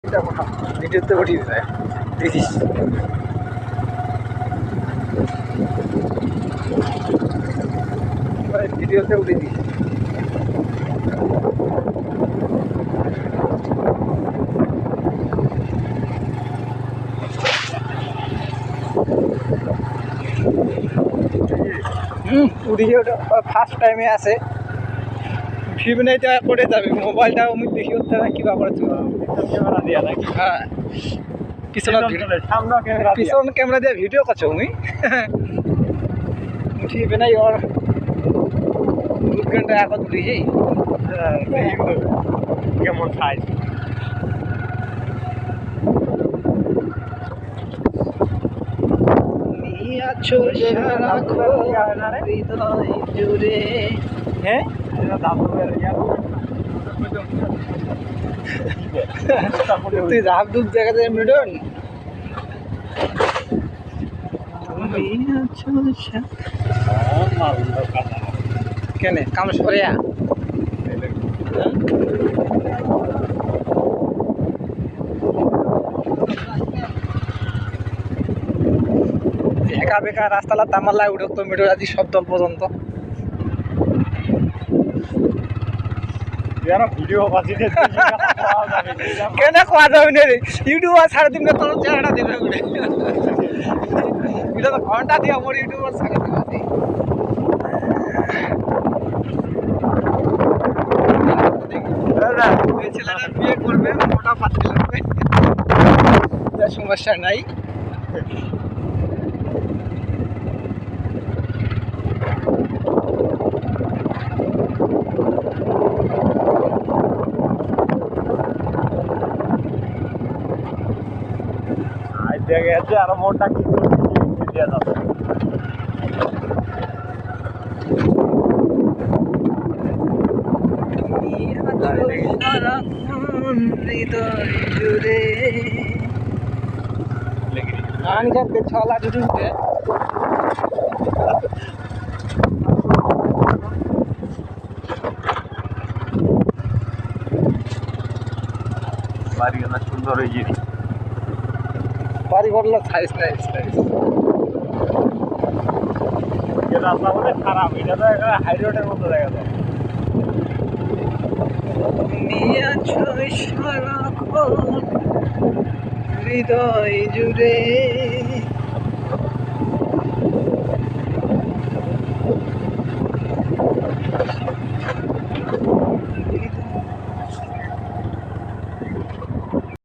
ভিডিওতে উঠিয়ে দেয় দেখিস ভিডিওতে উঠে দিস উঠিয়ে ওটা ফার্স্ট টাইমে আসে ভিভনেটা করে যাবে মোবাইলটা আমি দেখি হচ্ছে না কিবা করেছিল ক্যামেরা দিয়া নাকি হ্যাঁ পিছন ক্যামেরা দিয়ে ভিডিও করছো তুমি উঠিবে নাই ওর 2 ঘন্টা আগত উঠেছি কেমন খাই আছো জুড়ে হ্যাঁ তুই রাত দুধ জায়গাতে মিডন কেন কামড় সরিয়া একা বেকা রাস্তালা তামাল্লায় উঠক তো মেট্রো আজ সব দল পর্যন্ত ভিডিও কেন কোয়া যাবে না রে ইউটিউবার ছাড়ে দিন তোর চেহারাটা দেবে এটা তো ঘন্টা দিয়ে আমার ইউটিউবার ছাড়ে দিবে ছেলেরা বিয়ে করবে মোটা পাত্রী লাগবে সমস্যা নাই দেখে যাচ্ছে আর মোটা কি দিয়ে যাবে ছলা ঢুকতে বাড়ি অনেক সুন্দর হয়েছে বাড়ি ঘরলা সাইজ নাই রাস্তা বলে খারাপ এটা তো একটা হাই রোডের মতো দেখা যায় হৃদয় জুড়ে